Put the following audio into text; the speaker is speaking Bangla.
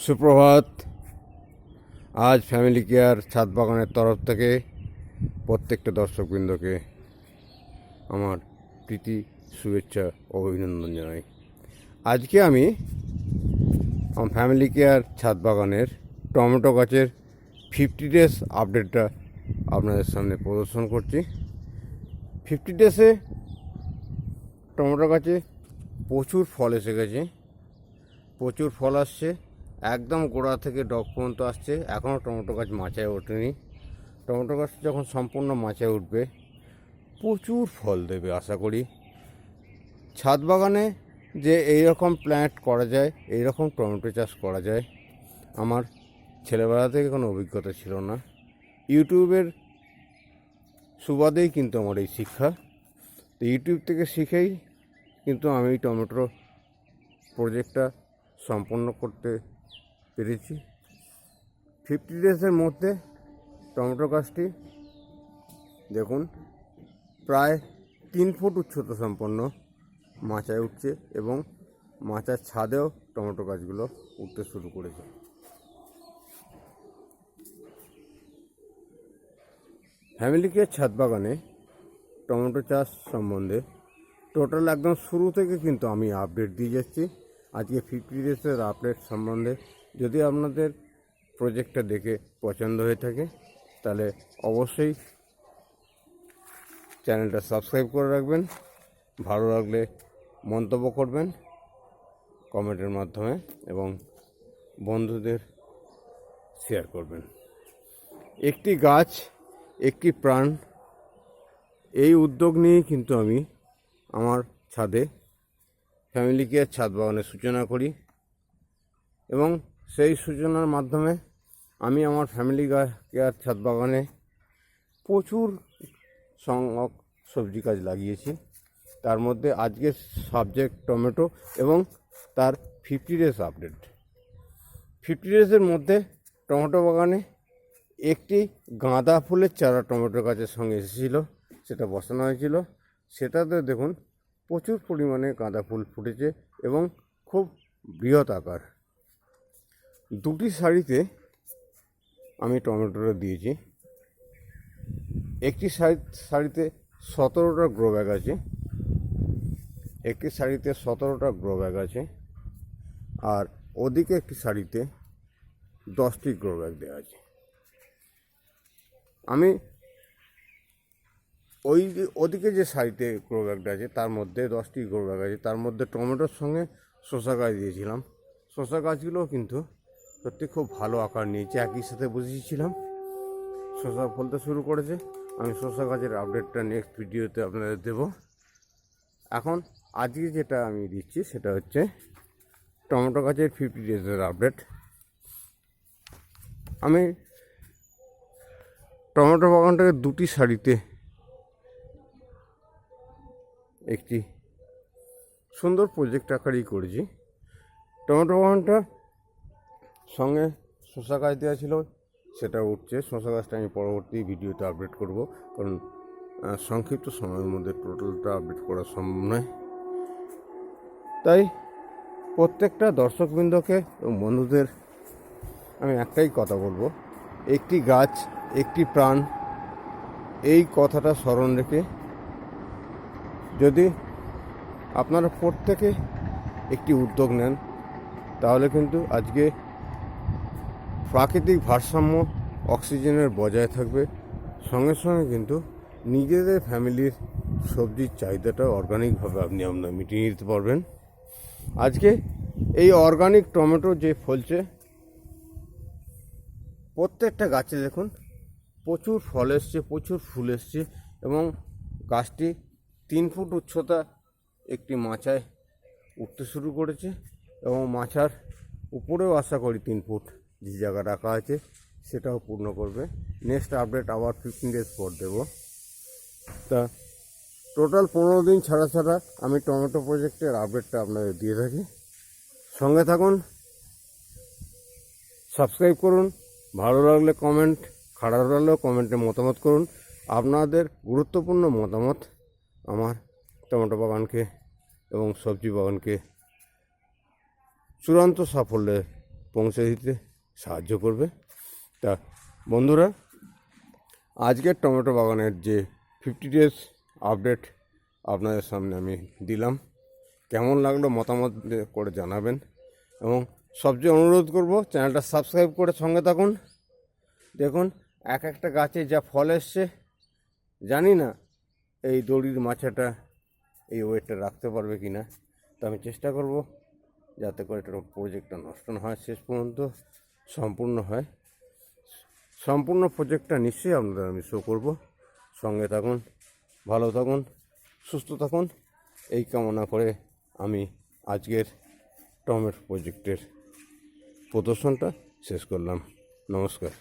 সুপ্রভাত। আজ ফ্যামিলি কেয়ার ছাদ বাগানের তরফ থেকে প্রত্যেকটা দর্শকবৃন্দকে আমার প্রীতি শুভেচ্ছা ও অভিনন্দন জানাই। আজকে আমি আমার ফ্যামিলি কেয়ার ছাদ বাগানের টমেটো গাছের 50 ডেজ আপডেটটা আপনাদের সামনে প্রদর্শন করছি। 50 ডেজে টমেটো গাছে প্রচুর ফল এসে গেছে, প্রচুর ফল আসছে, একদম গোড়া থেকে ডগ পর্যন্ত আসছে। এখনও টমেটো গাছ মাচায় ওঠেনি। টমেটো গাছ যখন সম্পূর্ণ মাচায় উঠবে প্রচুর ফল দেবে আশা করি। ছাদ বাগানে যে এই রকম প্ল্যান্ট করা যায়, এই রকম টমেটো চাষ করা যায়, আমার ছেলেবেলা থেকে কোনো অভিজ্ঞতা ছিল না। ইউটিউবের সুবাদেই কিন্তু আমার এই শিক্ষা। তো ইউটিউব থেকে শিখেই কিন্তু আমি এই টমেটো প্রজেক্টটা সম্পন্ন করতে পেরেছি। 50 ডেজের মধ্যে টমেটো গাছটি দেখুন প্রায় 3 ফুট উচ্চতা সম্পন্ন মাচায় উঠছে এবং মাচার ছাদেও টমেটো গাছগুলো উঠতে শুরু করেছে। ফ্যামিলি কেয়ার ছাদ বাগানে টমেটো চাষ সম্বন্ধে টোটাল একদম শুরু থেকে কিন্তু আমি আপডেট দিয়ে যাচ্ছি। আজকে 50 ডেজের আপডেট সম্বন্ধে যদি আপনাদের প্রজেক্টটা দেখে পছন্দ হয়ে থাকে তাহলে অবশ্যই চ্যানেলটা সাবস্ক্রাইব করে রাখবেন। ভালো লাগলে মন্তব্য করবেন কমেন্টের মাধ্যমে এবং বন্ধুদের শেয়ার করবেন। একটি গাছ একটি প্রাণ, এই উদ্যোগ নিয়েই কিন্তু আমি আমার ছাদে ফ্যামিলি কেয়ার ছাদ বাগানের সূচনা করি এবং সেই সূচনার মাধ্যমে আমি আমার ফ্যামিলি কেয়ার ছাদ বাগানে প্রচুর সংখ্যক সবজি গাছ লাগিয়েছি। তার মধ্যে আজকের সাবজেক্ট টমেটো এবং তার 50 ডেজ আপডেট। 50 ডেজের মধ্যে টমেটো বাগানে একটি গাঁদা ফুলের চারা টমেটো গাছের সঙ্গে এসেছিলো, সেটা বসানো হয়েছিল। সেটাতে দেখুন প্রচুর পরিমাণে গাঁদা ফুল ফুটেছে এবং খুব বৃহৎ আকার। দুটি সারিতে আমি টমেটোটা দিয়েছি। একটি সারিতে 17টা গ্রো ব্যাগ আছে, একটি সারিতে 17টা গ্রো ব্যাগ আছে, আর ওদিকে একটি সারিতে 10টি গ্রো ব্যাগ দেওয়া আছে। আমি ওদিকে যে সারিতে গ্রো ব্যাগটা আছে তার মধ্যে 10টি গ্রো ব্যাগ আছে, তার মধ্যে টমেটোর সঙ্গে শসা গাছ দিয়েছিলাম। শসা গাছগুলোও কিন্তু সত্যি খুব ভালো আকার নিয়েছে। একই সাথে বসিয়েছিলাম, শসা ফলতে শুরু করেছে। আমি শসা গাছের আপডেটটা নেক্সট ভিডিওতে আপনাদের দেব। এখন আজকে যেটা আমি দিচ্ছি সেটা হচ্ছে টমেটো গাছের 50 ডেজের আপডেট। আমি টমেটো বাগানটাকে দুটি সারিতে একটি সুন্দর প্রজেক্ট আকারেই করেছি। টমেটো বাগানটা সঙ্গে শসা গাছ দেওয়া ছিল, সেটা উঠছে। শসা গাছটা আমি পরবর্তী ভিডিওতে আপডেট করব, কারণ সংক্ষিপ্ত সময়ের মধ্যে টোটালটা আপডেট করা সম্ভব নয়। তাই প্রত্যেকটা দর্শকবৃন্দকে এবং বন্ধুদের আমি একটাই কথা বলবো, একটি গাছ একটি প্রাণ, এই কথাটা স্মরণ রেখে যদি আপনারা প্রত্যেকে একটি উদ্যোগ নেন তাহলে কিন্তু আজকে প্রাকৃতিক ভারসাম্য অক্সিজেনের বজায় থাকবে। সঙ্গে সঙ্গে কিন্তু নিজেদের ফ্যামিলির সবজির চাহিদাটা অর্গানিকভাবে আপনি আপনার মিটিয়ে নিতে পারবেন। আজকে এই অর্গানিক টমেটো যে ফলছে, প্রত্যেকটা গাছে দেখুন প্রচুর ফল এসছে, প্রচুর ফুল এসছে এবং গাছটি 3 ফুট উচ্চতা একটি মাচায় উঠতে শুরু করেছে এবং মাচার উপরেও আশা করি 3 ফুট যে জায়গা রাখা আছে সেটাও পূর্ণ করবে। নেক্সট আপডেট আবার 15 ডেজ পর দেব। তা টোটাল 15 দিন ছাড়া ছাড়া আমি টমেটো প্রজেক্টের আপডেটটা আপনাদের দিয়ে থাকি। সঙ্গে থাকুন, সাবস্ক্রাইব করুন, ভালো লাগলে কমেন্ট, খারাপ লাগলেও কমেন্টে মতামত করুন। আপনাদের গুরুত্বপূর্ণ মতামত আমার টমেটো বাগানকে এবং সবজি বাগানকে চূড়ান্ত সাফল্যে পৌঁছে দিতে সাহায্য করবে। তা বন্ধুরা, আজকের টমেটো বাগানের যে 50 ডেজ আপডেট আপনাদের সামনে আমি দিলাম, কেমন লাগলো মতামত করে জানাবেন, এবং সবচেয়ে অনুরোধ করব চ্যানেলটা সাবস্ক্রাইব করে সঙ্গে থাকুন। দেখুন এক একটা গাছে যা ফল এসছে, জানি না এই দড়ির মাচাটা এই ওয়েটটা রাখতে পারবে কি না। তো আমি চেষ্টা করব যাতে করে এটা প্রজেক্টটা নষ্ট না হয়, শেষ পর্যন্ত সম্পূর্ণ হয়। সম্পূর্ণ প্রজেক্টটা নিশ্চয়ই আপনাদের আমি শো করব। সঙ্গে থাকুন, ভালো থাকুন, সুস্থ থাকুন, এই কামনা করে আমি আজকের টমেটো প্রজেক্টের প্রদর্শনটা শেষ করলাম। নমস্কার।